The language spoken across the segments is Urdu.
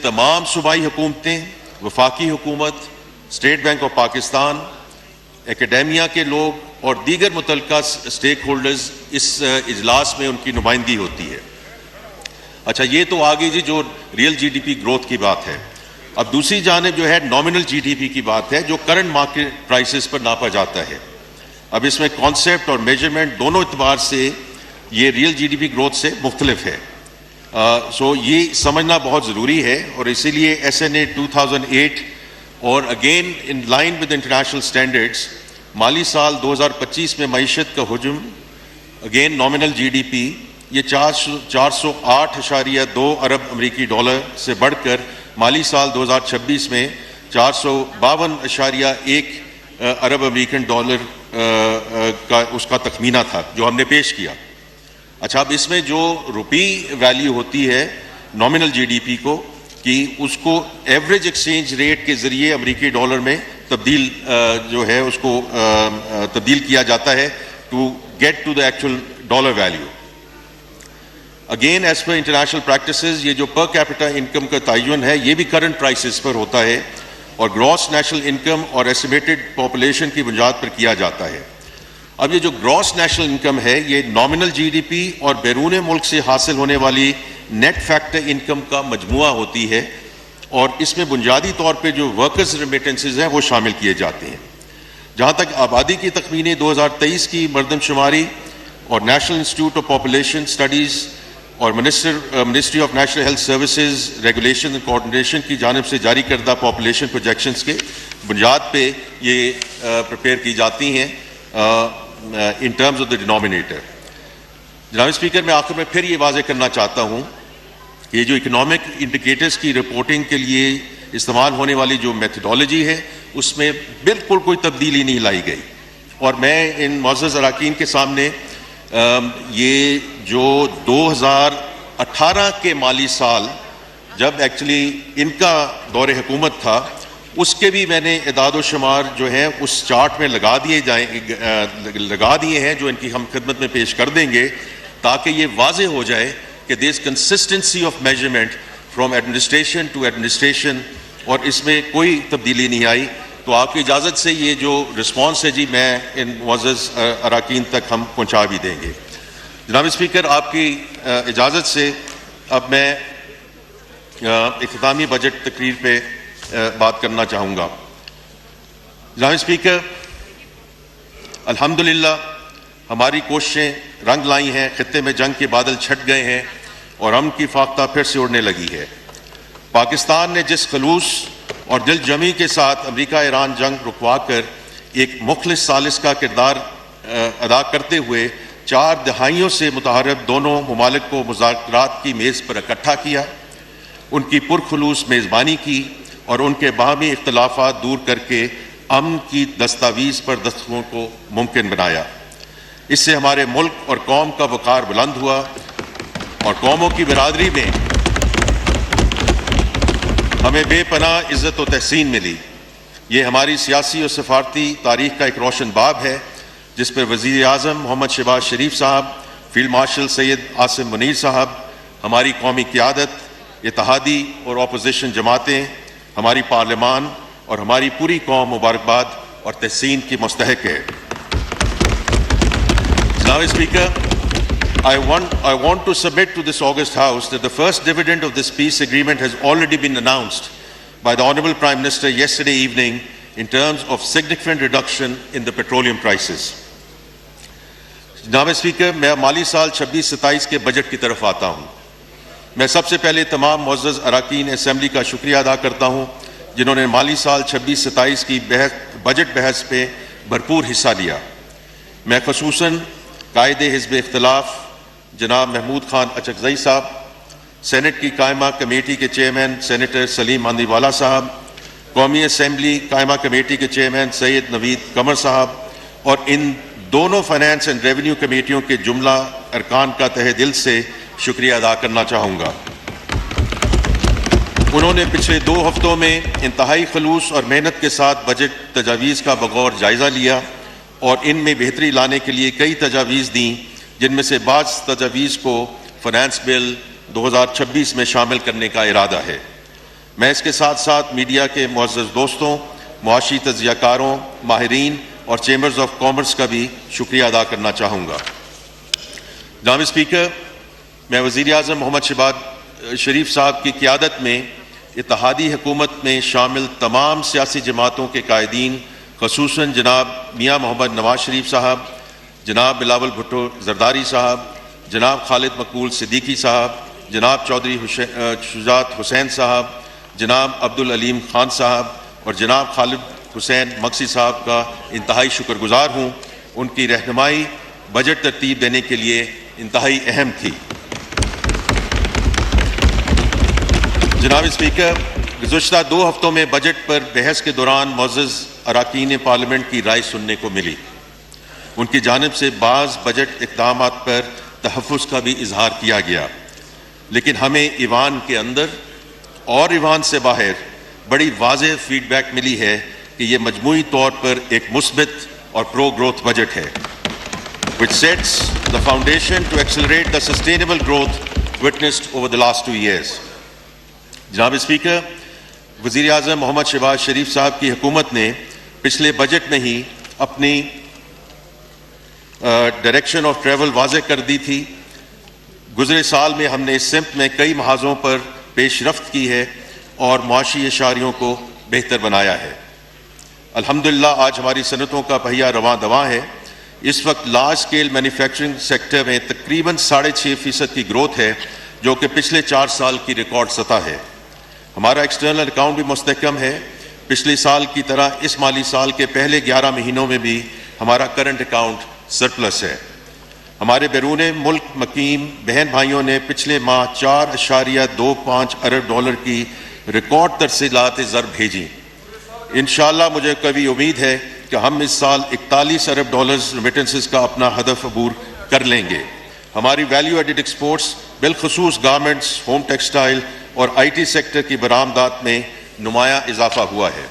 تمام صوبائی حکومتیں، وفاقی حکومت، state bank of Pakistan, academia کے لوگ اور دیگر متعلقہ اسٹیک ہولڈرز اس اجلاس میں ان کی نمائندگی ہوتی ہے۔ اچھا، یہ تو آگے جی جو real G D P growth کی بات ہے۔ اب دوسری جانب جو ہے نامنل جی ڈی پی کی بات ہے، جو کرنٹ مارکیٹ پرائسز پر ناپا جاتا ہے۔ اب اس میں کانسیپٹ اور میجرمنٹ دونوں اعتبار سے یہ real G D P growth سے مختلف ہے۔ سو یہ سمجھنا بہت ضروری ہے، اور اسی لیے ایس این اے 2008 اور again in line with international standards مالی سال 2025 میں معیشت کا حجم again nominal G D P یہ 408.2 ارب امریکی ڈالر سے بڑھ کر مالی سال 2026 میں 452.1 ارب امریکن ڈالر کا اس کا تخمینہ تھا جو ہم نے پیش کیا۔ اچھا، اب اس میں جو روپی ویلیو ہوتی ہے نامنل جی ڈی پی کو، کہ اس کو ایوریج ایکسچینج ریٹ کے ذریعے امریکی ڈالر میں تبدیل جو ہے اس کو تبدیل کیا جاتا ہے to get to the actual dollar value. Again as per international practices یہ جو پر کیپٹا انکم کا تعین ہے یہ بھی کرنٹ پرائسز پر ہوتا ہے اور گراس نیشنل انکم اور ایسٹیمیٹڈ پاپولیشن کی بنیاد پر کیا جاتا ہے۔ اب یہ جو گراس نیشنل انکم ہے یہ نامنل جی ڈی پی اور بیرون ملک سے حاصل ہونے والی نیٹ فیکٹر انکم کا مجموعہ ہوتی ہے، اور اس میں بنیادی طور پہ جو ورکرز ریمیٹنسز ہیں وہ شامل کیے جاتے ہیں۔ جہاں تک آبادی کی تخمینے 2023 کی مردم شماری اور national institute of population studies اور ministry of national health services regulation and coordination کی جانب سے جاری کردہ پاپولیشن پروجیکشنز کے بنیاد پہ یہ پریپیئر کی جاتی ہیں in terms of the denominator. جناب اسپیکر، میں آخر میں پھر یہ واضح کرنا چاہتا ہوں کہ یہ جو اکنامک انڈیکیٹرز کی رپورٹنگ کے لیے استعمال ہونے والی جو میتھڈالوجی ہے اس میں بالکل کوئی تبدیلی نہیں لائی گئی، اور میں ان معزز اراکین کے سامنے یہ جو 2018 کے مالی سال جب ایکچولی ان کا دور حکومت تھا اس کے بھی میں نے اعداد و شمار جو ہیں اس چارٹ میں لگا دیے ہیں جو ان کی ہم خدمت میں پیش کر دیں گے، تاکہ یہ واضح ہو جائے کہ there is consistency of measurement from administration to administration, اور اس میں کوئی تبدیلی نہیں آئی۔ تو آپ کی اجازت سے یہ جو رسپانس ہے جی میں ان معزز اراکین تک ہم پہنچا بھی دیں گے۔ جناب اسپیکر، آپ کی اجازت سے اب میں اختتامی بجٹ تقریر پہ بات کرنا چاہوں گا۔ جناب اسپیکر، الحمدللہ ہماری کوششیں رنگ لائی ہیں، خطے میں جنگ کے بادل چھٹ گئے ہیں اور امن کی فاختہ پھر سے اڑنے لگی ہے۔ پاکستان نے جس خلوص اور دل جمی کے ساتھ امریکہ ایران جنگ رکوا کر ایک مخلص ثالث کا کردار ادا کرتے ہوئے 4 دہائیوں سے متحارب دونوں ممالک کو مذاکرات کی میز پر اکٹھا کیا، ان کی پرخلوص میزبانی کی اور ان کے باہمی اختلافات دور کر کے امن کی دستاویز پر دستخطوں کو ممکن بنایا۔ اس سے ہمارے ملک اور قوم کا وقار بلند ہوا اور قوموں کی برادری میں ہمیں بے پناہ عزت و تحسین ملی۔ یہ ہماری سیاسی اور سفارتی تاریخ کا ایک روشن باب ہے جس پر وزیر اعظم محمد شہباز شریف صاحب، فیلڈ مارشل سید عاصم منیر صاحب، ہماری قومی قیادت، اتحادی اور اپوزیشن جماعتیں، ہماری پارلیمان اور ہماری پوری قوم مبارکباد اور تحسین کی مستحق ہے۔ جناب speaker, I want to submit to this august House that the first dividend of this peace agreement has already been announced by the Honorable Prime Minister yesterday evening in terms of significant reduction in the petroleum prices. جناب اسپیکر، میں مالی سال 26-27 کے بجٹ کی طرف آتا ہوں۔ میں سب سے پہلے تمام معزز اراکین اسمبلی کا شکریہ ادا کرتا ہوں جنہوں نے مالی سال 26-27 کی بجٹ بحث پہ بھرپور حصہ لیا۔ میں خصوصاً قائد حزب اختلاف جناب محمود خان اچکزئی صاحب، سینٹ کی قائمہ کمیٹی کے چیئرمین سینیٹر سلیم ماندی والا صاحب، قومی اسمبلی قائمہ کمیٹی کے چیئرمین سید نوید قمر صاحب اور ان دونوں فائنانس اینڈ ریونیو کمیٹیوں کے جملہ ارکان کا تہہ دل سے شکریہ ادا کرنا چاہوں گا۔ انہوں نے پچھلے 2 ہفتوں میں انتہائی خلوص اور محنت کے ساتھ بجٹ تجاویز کا بغور جائزہ لیا اور ان میں بہتری لانے کے لیے کئی تجاویز دیں، جن میں سے بعض تجاویز کو فائنانس بل 2026 میں شامل کرنے کا ارادہ ہے۔ میں اس کے ساتھ ساتھ میڈیا کے معزز دوستوں، معاشی تجزیہ کاروں، ماہرین اور چیمبرز آف کامرس کا بھی شکریہ ادا کرنا چاہوں گا۔ جناب اسپیکر، میں وزیر اعظم محمد شہباز شریف صاحب کی قیادت میں اتحادی حکومت میں شامل تمام سیاسی جماعتوں کے قائدین، خصوصاً جناب میاں محمد نواز شریف صاحب، جناب بلاول بھٹو زرداری صاحب، جناب خالد مقبول صدیقی صاحب، جناب چودھری شجاعت حسین صاحب، جناب عبدالعلیم خان صاحب اور جناب خالد حسین مکسی صاحب کا انتہائی شکر گزار ہوں۔ ان کی رہنمائی بجٹ ترتیب دینے کے لیے انتہائی اہم تھی۔ جناب اسپیکر، گزشتہ 2 ہفتوں میں بجٹ پر بحث کے دوران معزز اراکین پارلیمنٹ کی رائے سننے کو ملی۔ ان کی جانب سے بعض بجٹ اقدامات پر تحفظ کا بھی اظہار کیا گیا، لیکن ہمیں ایوان کے اندر اور ایوان سے باہر بڑی واضح فیڈ بیک ملی ہے کہ یہ مجموعی طور پر ایک مثبت اور پرو گروتھ بجٹ ہے which sets the foundation to accelerate the sustainable growth witnessed over the last 2 years. جناب اسپیکر، وزیر اعظم محمد شہباز شریف صاحب کی حکومت نے پچھلے بجٹ میں ہی اپنی ڈائریکشن آف ٹریول واضح کر دی تھی۔ گزرے سال میں ہم نے اس سمت میں کئی محاذوں پر پیش رفت کی ہے اور معاشی اشاریوں کو بہتر بنایا ہے۔ الحمدللہ آج ہماری صنعتوں کا پہیہ رواں دواں ہے۔ اس وقت لارج اسکیل مینوفیکچرنگ سیکٹر میں تقریباً 6.5% کی گروتھ ہے، جو کہ پچھلے 4 سال کی ریکارڈ سطح ہے۔ ہمارا ایکسٹرنل اکاؤنٹ بھی مستحکم ہے۔ پچھلے سال کی طرح اس مالی سال کے پہلے 11 مہینوں میں بھی ہمارا کرنٹ اکاؤنٹ سرپلس ہے۔ ہمارے بیرون ملک مقیم بہن بھائیوں نے پچھلے ماہ 4.25 ارب ڈالر کی ریکارڈ ترسیلات زر بھیجی۔ انشاءاللہ مجھے کبھی امید ہے کہ ہم اس سال 41 ارب ڈالرز ریمیٹنسز کا اپنا ہدف عبور کر لیں گے۔ ہماری ویلیو ایڈڈ ایکسپورٹس بالخصوص گارمنٹس، ہوم ٹیکسٹائل اور آئی ٹی سیکٹر کی برآمدات میں نمایاں اضافہ ہوا ہے۔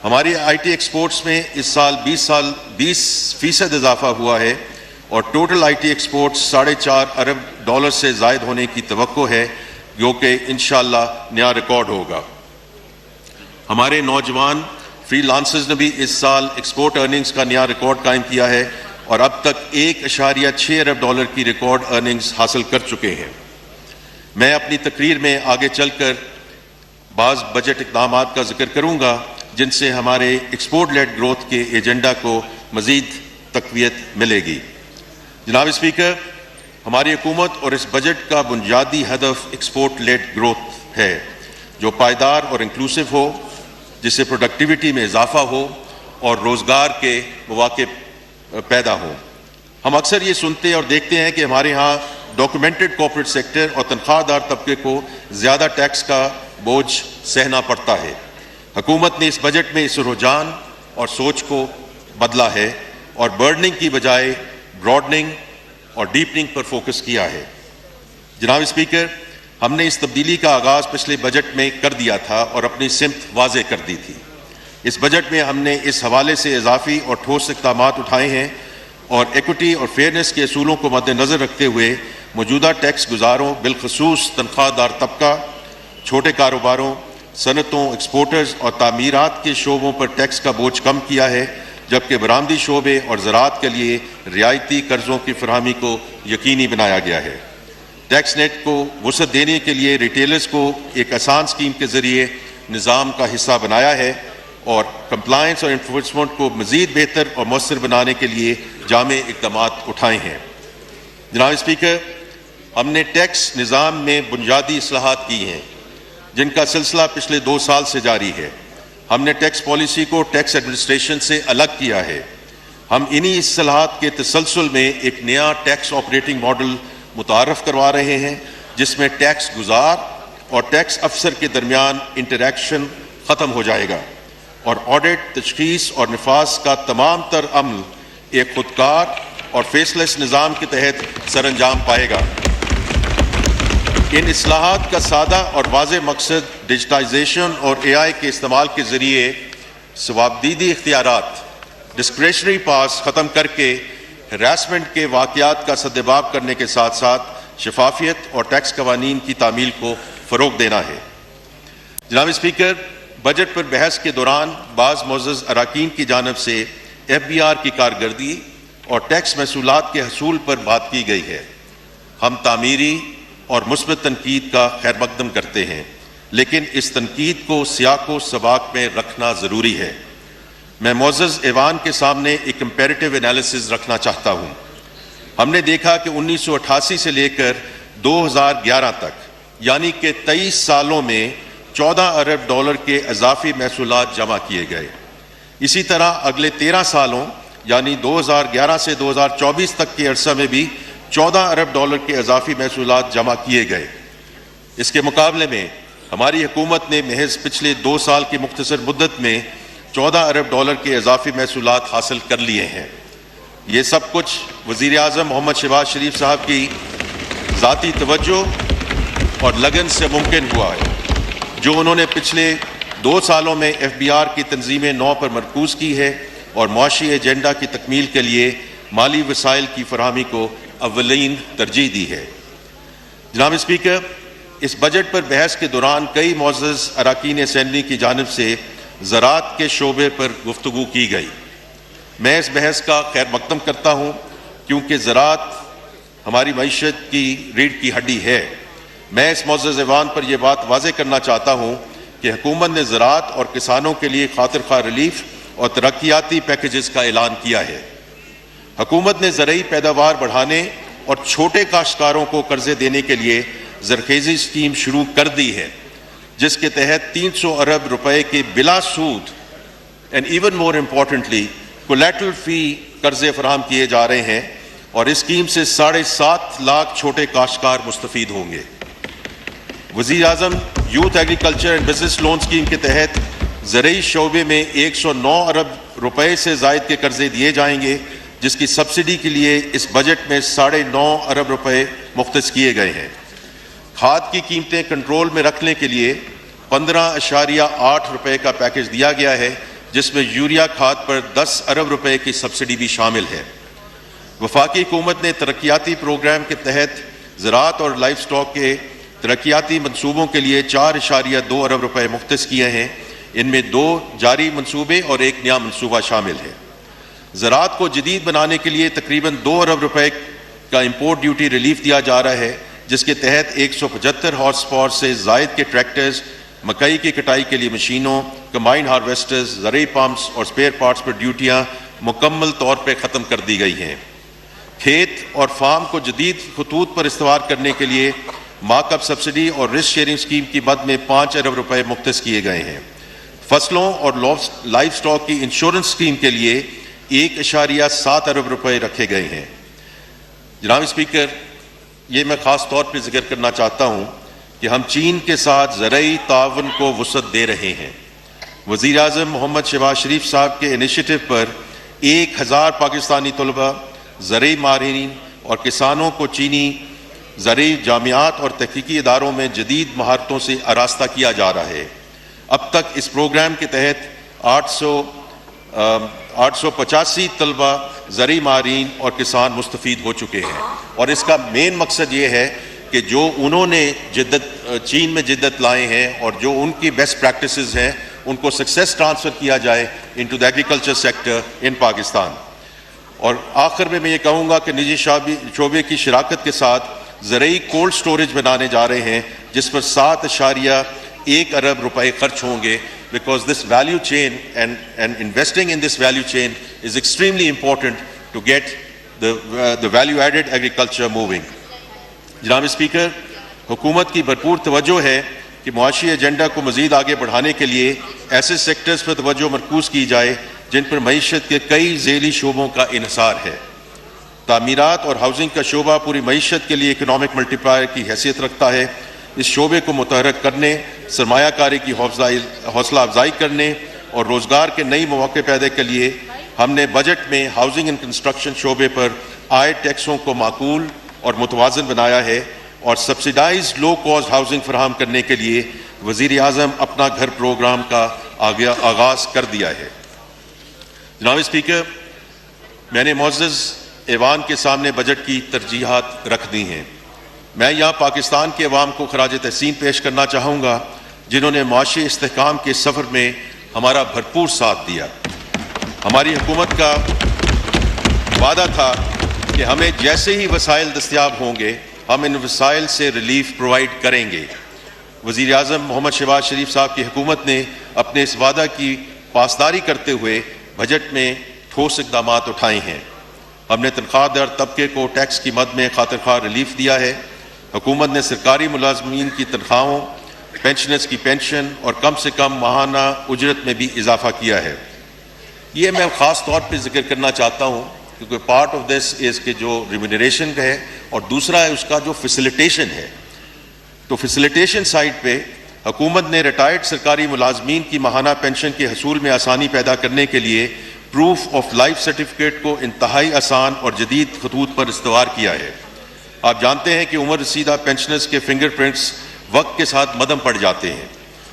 ہماری آئی ٹی ایکسپورٹس میں اس سال 20% اضافہ ہوا ہے اور total I T exports 4.5 Arab dollar سے زائد ہونے کی توقع ہے، جو کہ انشاءاللہ نیا ریکارڈ ہوگا۔ ہمارے نوجوان فری لانسرز نے بھی اس سال ایکسپورٹ ارننگز کا نیا ریکارڈ قائم کیا ہے اور اب تک 1.6 ارب ڈالر کی ریکارڈ ارننگز حاصل کر چکے ہیں۔ میں اپنی تقریر میں آگے چل کر بعض بجٹ اقدامات کا ذکر کروں گا جن سے ہمارے ایکسپورٹ لیڈ گروتھ کے ایجنڈا کو مزید تقویت ملے گی۔ جناب اسپیکر، ہماری حکومت اور اس بجٹ کا بنیادی ہدف ایکسپورٹ لیڈ گروتھ ہے، جو پائیدار اور انکلوسو ہو، جس سے پروڈکٹیوٹی میں اضافہ ہو اور روزگار کے مواقع پیدا ہوں۔ ہم اکثر یہ سنتے اور دیکھتے ہیں کہ ہمارے ہاں ڈاکومنٹڈ کارپوریٹ سیکٹر اور تنخواہ دار طبقے کو زیادہ ٹیکس کا بوجھ سہنا پڑتا ہے۔ حکومت نے اس بجٹ میں اس رجحان اور سوچ کو بدلا ہے اور برڈننگ کی بجائے براڈننگ اور ڈیپننگ پر فوکس کیا ہے۔ جناب اسپیکر، ہم نے اس تبدیلی کا آغاز پچھلے بجٹ میں کر دیا تھا اور اپنی سمت واضح کر دی تھی۔ اس بجٹ میں ہم نے اس حوالے سے اضافی اور ٹھوس اقدامات اٹھائے ہیں اور ایکوٹی اور فیئرنیس کے اصولوں کو مد نظر رکھتے ہوئے موجودہ ٹیکس گزاروں بالخصوص تنخواہ دار طبقہ، چھوٹے کاروباروں، صنعتوں، ایکسپورٹرز اور تعمیرات کے شعبوں پر ٹیکس کا بوجھ کم کیا ہے، جبکہ برآمدی شعبے اور زراعت کے لیے رعایتی قرضوں کی فراہمی کو یقینی بنایا گیا ہے۔ ٹیکس نیٹ کو وسعت دینے کے لیے ریٹیلرز کو ایک آسان اسکیم کے ذریعے نظام کا حصہ بنایا ہے اور کمپلائنس اور انفورسمنٹ کو مزید بہتر اور مؤثر بنانے کے لیے جامع اقدامات اٹھائے ہیں۔ جناب اسپیکر، ہم نے ٹیکس نظام میں بنیادی اصلاحات کی ہیں جن کا سلسلہ پچھلے 2 سال سے جاری ہے۔ ہم نے ٹیکس پالیسی کو ٹیکس ایڈمنسٹریشن سے الگ کیا ہے۔ ہم انہی اصلاحات کے تسلسل میں ایک نیا ٹیکس آپریٹنگ ماڈل متعارف کروا رہے ہیں، جس میں ٹیکس گزار اور ٹیکس افسر کے درمیان انٹریکشن ختم ہو جائے گا اور آڈٹ، تشخیص اور نفاذ کا تمام تر عمل ایک خودکار اور فیسلیس نظام کے تحت سر انجام پائے گا۔ ان اصلاحات کا سادہ اور واضح مقصد ڈیجیٹائزیشن اور AI کے استعمال کے ذریعے ثوابدیدی اختیارات، ڈسکریشنری پاس ختم کر کے ہراسمنٹ کے واقعات کا سدباب کرنے کے ساتھ ساتھ شفافیت اور ٹیکس قوانین کی تعمیل کو فروغ دینا ہے۔ جناب اسپیکر، بجٹ پر بحث کے دوران بعض معزز اراکین کی جانب سے FBR کی کارکردگی اور ٹیکس محصولات کے حصول پر بات کی گئی ہے۔ ہم تعمیری اور مثبت تنقید کا خیر مقدم کرتے ہیں، لیکن اس تنقید کو سیاق و سباق میں رکھنا ضروری ہے۔ میں معزز ایوان کے سامنے ایک کمپیریٹیو انالیسز رکھنا چاہتا ہوں۔ ہم نے دیکھا کہ 1988 سے لے کر 2011 تک، یعنی کہ 23 سالوں میں 14 ارب ڈالر کے اضافی محصولات جمع کیے گئے۔ اسی طرح اگلے 13 سالوں یعنی 2011 سے 2024 تک کے عرصہ میں بھی 14 ارب ڈالر کے اضافی محصولات جمع کیے گئے۔ اس کے مقابلے میں ہماری حکومت نے محض پچھلے 2 سال کی مختصر مدت میں 14 ارب ڈالر کے اضافی محصولات حاصل کر لیے ہیں۔ یہ سب کچھ وزیر اعظم محمد شہباز شریف صاحب کی ذاتی توجہ اور لگن سے ممکن ہوا ہے، جو انہوں نے پچھلے 2 سالوں میں FBR کی تنظیم نو پر مرکوز کی ہے اور معاشی ایجنڈا کی تکمیل کے لیے مالی وسائل کی فراہمی کو اولین ترجیح دی ہے۔ جناب اسپیکر، اس بجٹ پر بحث کے دوران کئی معزز اراکین اسمبلی کی جانب سے زراعت کے شعبے پر گفتگو کی گئی۔ میں اس بحث کا خیر مقدم کرتا ہوں، کیونکہ زراعت ہماری معیشت کی ریڑھ کی ہڈی ہے۔ میں اس معزز ایوان پر یہ بات واضح کرنا چاہتا ہوں کہ حکومت نے زراعت اور کسانوں کے لیے خاطر خواہ ریلیف اور ترقیاتی پیکیجز کا اعلان کیا ہے۔ حکومت نے زرعی پیداوار بڑھانے اور چھوٹے کاشتکاروں کو قرضے دینے کے لیے زرخیزی اسکیم شروع کر دی ہے، جس کے تحت 300 ارب روپے کے بلا سود and even more importantly collateral فی قرضے فراہم کیے جا رہے ہیں، اور اس اسکیم سے 7.5 لاکھ چھوٹے کاشتکار مستفید ہوں گے۔ وزیر اعظم youth agriculture and business loan scheme کے تحت زرعی شعبے میں 109 ارب روپے سے زائد کے قرضے دیے جائیں گے، جس کی سبسڈی کے لیے اس بجٹ میں 9.5 ارب روپے مختص کیے گئے ہیں۔ کھاد کی قیمتیں کنٹرول میں رکھنے کے لیے 15.8 روپے کا پیکج دیا گیا ہے، جس میں یوریا کھاد پر 10 ارب روپے کی سبسڈی بھی شامل ہے۔ وفاقی حکومت نے ترقیاتی پروگرام کے تحت زراعت اور لائف سٹاک کے ترقیاتی منصوبوں کے لیے 4.2 ارب روپے مختص کیے ہیں۔ ان میں 2 جاری منصوبے اور 1 نیا منصوبہ شامل ہے۔ زراعت کو جدید بنانے کے لیے تقریباً 2 ارب روپے کا امپورٹ ڈیوٹی ریلیف دیا جا رہا ہے، جس کے تحت 175 ہارس پاور سے زائد کے ٹریکٹرز، مکئی کی کٹائی کے لیے مشینوں، کمبائن ہارویسٹرز، زرعی پمپس اور اسپیئر پارٹس پر ڈیوٹیاں مکمل طور پہ ختم کر دی گئی ہیں۔ کھیت اور فارم کو جدید خطوط پر استوار کرنے کے لیے مارک اپ سبسڈی اور رسک شیئرنگ اسکیم کی مد میں 5 ارب روپے مختص کیے گئے ہیں۔ فصلوں اور لائف سٹاک کی انشورنس اسکیم کے لیے 1.7 ارب روپے رکھے گئے ہیں۔ جناب اسپیکر، یہ میں خاص طور پہ ذکر کرنا چاہتا ہوں کہ ہم چین کے ساتھ زرعی تعاون کو وسعت دے رہے ہیں۔ وزیر اعظم محمد شہباز شریف صاحب کے انیشیٹو پر 1000 پاکستانی طلباء، زرعی ماہرین اور کسانوں کو چینی زرعی جامعات اور تحقیقی اداروں میں جدید مہارتوں سے آراستہ کیا جا رہا ہے۔ اب تک اس پروگرام کے تحت 885 طلباء، زرعی ماہرین اور کسان مستفید ہو چکے ہیں، اور اس کا مین مقصد یہ ہے کہ جو انہوں نے چین میں جدت لائے ہیں اور جو ان کی بیسٹ پریکٹسز ہیں، ان کو سکسیس ٹرانسفر کیا جائے انٹو دی ایگریکلچر سیکٹر ان پاکستان۔ اور آخر میں یہ کہوں گا کہ نجی شعبے کی شراکت کے ساتھ زرعی کولڈ سٹوریج بنانے جا رہے ہیں، جس پر 7.1 ارب روپے خرچ ہوں گے، because this value chain and investing in this value chain is extremely important to get the value added agriculture moving. جناب اسپیکر، حکومت کی بھرپور توجہ ہے کہ معاشی ایجنڈا کو مزید آگے بڑھانے کے لیے ایسے سیکٹرز پر توجہ مرکوز کی جائے جن پر معیشت کے کئی ذیلی شعبوں کا انحصار ہے۔ تعمیرات اور ہاؤسنگ کا شعبہ پوری معیشت کے لیے اکنامک ملٹی پلائر کی حیثیت رکھتا ہے۔ اس شعبے کو متحرک کرنے، سرمایہ کاری کی حوصلہ افزائی کرنے اور روزگار کے نئی مواقع پیدا کے لیے ہم نے بجٹ میں ہاؤسنگ اینڈ کنسٹرکشن شعبے پر عائد ٹیکسوں کو معقول اور متوازن بنایا ہے، اور سبسڈائز لو کاسٹ ہاؤسنگ فراہم کرنے کے لیے وزیر اعظم اپنا گھر پروگرام کا آغاز کر دیا ہے۔ جناب اسپیکر، میں نے معزز ایوان کے سامنے بجٹ کی ترجیحات رکھ دی ہیں۔ میں یہاں پاکستان کے عوام کو خراج تحسین پیش کرنا چاہوں گا جنہوں نے معاشی استحکام کے سفر میں ہمارا بھرپور ساتھ دیا۔ ہماری حکومت کا وعدہ تھا کہ ہمیں جیسے ہی وسائل دستیاب ہوں گے ہم ان وسائل سے ریلیف پرووائڈ کریں گے۔ وزیر اعظم محمد شہباز شریف صاحب کی حکومت نے اپنے اس وعدہ کی پاسداری کرتے ہوئے بجٹ میں ٹھوس اقدامات اٹھائے ہیں۔ ہم نے تنخواہ دار طبقے کو ٹیکس کی مد میں خاطر خواہ ریلیف دیا ہے۔ حکومت نے سرکاری ملازمین کی تنخواہوں، پینشنرز کی پینشن اور کم سے کم ماہانہ اجرت میں بھی اضافہ کیا ہے۔ یہ میں خاص طور پہ ذکر کرنا چاہتا ہوں کیونکہ پارٹ آف دس از کہ جو ریمونریشن کا ہے اور دوسرا ہے اس کا جو فیسیلیٹیشن ہے۔ تو فیسیلیٹیشن سائٹ پہ حکومت نے ریٹائرڈ سرکاری ملازمین کی ماہانہ پینشن کے حصول میں آسانی پیدا کرنے کے لیے پروف آف لائف سرٹیفکیٹ کو انتہائی آسان اور جدید خطوط پر استوار کیا ہے۔ آپ جانتے ہیں کہ عمر رسیدہ پینشنرز کے فنگر پرنٹس وقت کے ساتھ مدھم پڑ جاتے ہیں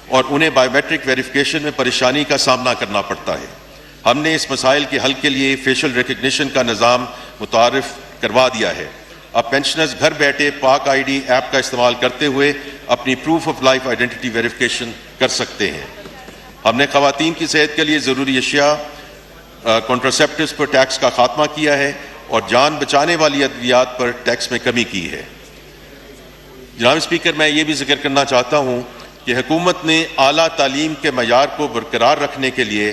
اور انہیں بائیو میٹرک ویریفیکیشن میں پریشانی کا سامنا کرنا پڑتا ہے۔ ہم نے اس مسائل کے حل کے لیے فیشل ریکگنیشن کا نظام متعارف کروا دیا ہے۔ اب پینشنرز گھر بیٹھے پاک آئی ڈی ایپ کا استعمال کرتے ہوئے اپنی proof of life identity verification کر سکتے ہیں۔ ہم نے خواتین کی صحت کے لیے ضروری اشیاء کنٹراسیپٹیوز پر ٹیکس کا خاتمہ کیا ہے اور جان بچانے والی ادویات پر ٹیکس میں کمی کی ہے۔ جناب اسپیکر، میں یہ بھی ذکر کرنا چاہتا ہوں کہ حکومت نے اعلیٰ تعلیم کے معیار کو برقرار رکھنے کے لیے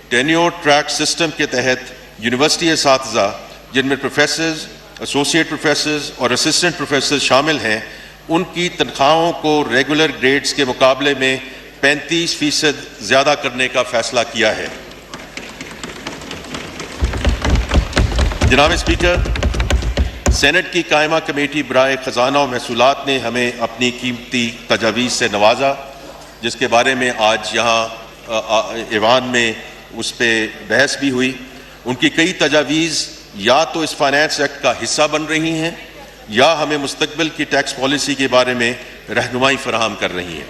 ٹینیور ٹریک سسٹم کے تحت یونیورسٹی اساتذہ جن میں پروفیسرز، ایسوسیٹ پروفیسرز اور اسسٹنٹ پروفیسرز شامل ہیں ان کی تنخواہوں کو ریگولر گریڈز کے مقابلے میں 35% زیادہ کرنے کا فیصلہ کیا ہے۔ جناب اسپیکر، سینٹ کی قائمہ کمیٹی برائے خزانہ و محصولات نے ہمیں اپنی قیمتی تجاویز سے نوازا، جس کے بارے میں آج یہاں ایوان میں اس پہ بحث بھی ہوئی۔ ان کی کئی تجاویز یا تو اس فائنانس ایکٹ کا حصہ بن رہی ہیں یا ہمیں مستقبل کی ٹیکس پالیسی کے بارے میں رہنمائی فراہم کر رہی ہیں۔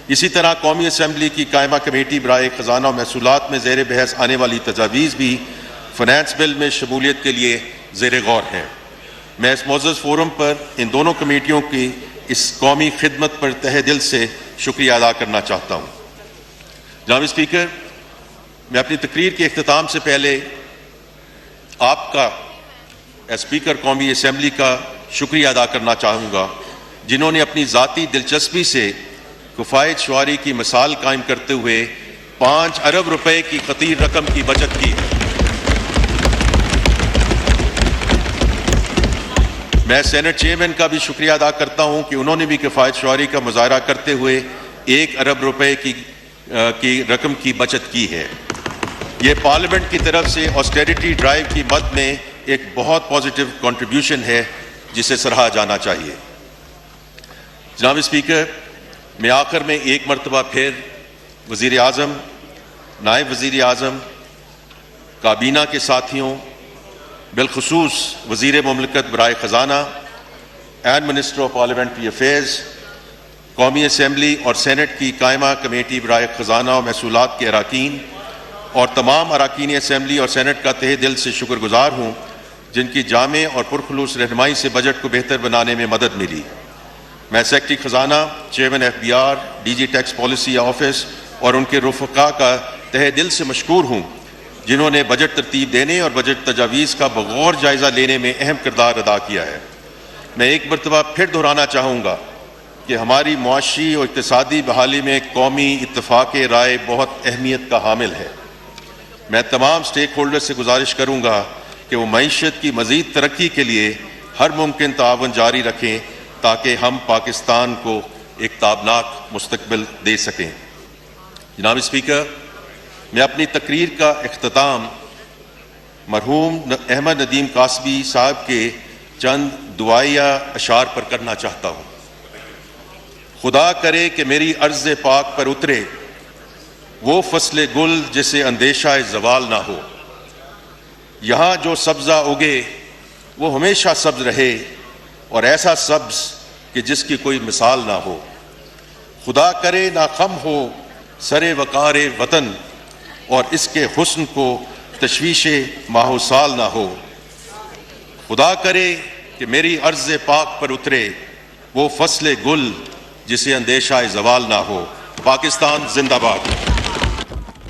اسی طرح قومی اسمبلی کی قائمہ کمیٹی برائے خزانہ و محصولات میں زیر بحث آنے والی تجاویز بھی فائنانس بل میں شمولیت کے لیے زیر غور ہیں۔ میں اس معزز فورم پر ان دونوں کمیٹیوں کی اس قومی خدمت پر تہہ دل سے شکریہ ادا کرنا چاہتا ہوں۔ جناب اسپیکر، میں اپنی تقریر کے اختتام سے پہلے آپ کا اسپیکر قومی اسمبلی کا شکریہ ادا کرنا چاہوں گا، جنہوں نے اپنی ذاتی دلچسپی سے کفایت شعاری کی مثال قائم کرتے ہوئے 5 ارب روپے کی خطیر رقم کی بچت کی ہے۔ میں سینٹ چیئرمین کا بھی شکریہ ادا کرتا ہوں کہ انہوں نے بھی کفایت شعاری کا مظاہرہ کرتے ہوئے 1 ارب روپے کی رقم کی بچت کی ہے۔ یہ پارلیمنٹ کی طرف سے آسٹیریٹی ڈرائیو کی مد میں ایک بہت پازیٹیو کنٹریبیوشن ہے جسے سراہا جانا چاہیے۔ جناب اسپیکر، میں آخر میں ایک مرتبہ پھر وزیر اعظم، نائب وزیر اعظم، کابینہ کے ساتھیوں، بالخصوص وزیر مملکت برائے خزانہ and minister of parliamentary affairs, قومی اسمبلی اور سینٹ کی قائمہ کمیٹی برائے خزانہ و محصولات کے اراکین اور تمام اراکین اسمبلی اور سینٹ کا تہہ دل سے شکر گزار ہوں جن کی جامع اور پرخلوص رہنمائی سے بجٹ کو بہتر بنانے میں مدد ملی۔ میں سیکرٹری خزانہ، chairman F B R, D G tax policy office اور ان کے رفقا کا تہہ دل سے مشکور ہوں جنہوں نے بجٹ ترتیب دینے اور بجٹ تجاویز کا بغور جائزہ لینے میں اہم کردار ادا کیا ہے۔ میں ایک مرتبہ پھر دہرانا چاہوں گا کہ ہماری معاشی اور اقتصادی بحالی میں قومی اتفاق رائے بہت اہمیت کا حامل ہے۔ میں تمام سٹیک ہولڈر سے گزارش کروں گا کہ وہ معیشت کی مزید ترقی کے لیے ہر ممکن تعاون جاری رکھیں تاکہ ہم پاکستان کو ایک تابناک مستقبل دے سکیں۔ جناب اسپیکر، میں اپنی تقریر کا اختتام مرحوم احمد ندیم قاسبی صاحب کے چند دعائیہ اشعار پر کرنا چاہتا ہوں۔ خدا کرے کہ میری ارض پاک پر اترے وہ فصل گل جسے اندیشہ زوال نہ ہو، یہاں جو سبزہ اگے وہ ہمیشہ سبز رہے اور ایسا سبز کہ جس کی کوئی مثال نہ ہو۔ خدا کرے نہ خم ہو سر وقار وطن اور اس کے حسن کو تشویش ماہ و سال نہ ہو۔ خدا کرے کہ میری ارض پاک پر اترے وہ فصل گل جسے اندیشہ زوال نہ ہو۔ پاکستان زندہ باد.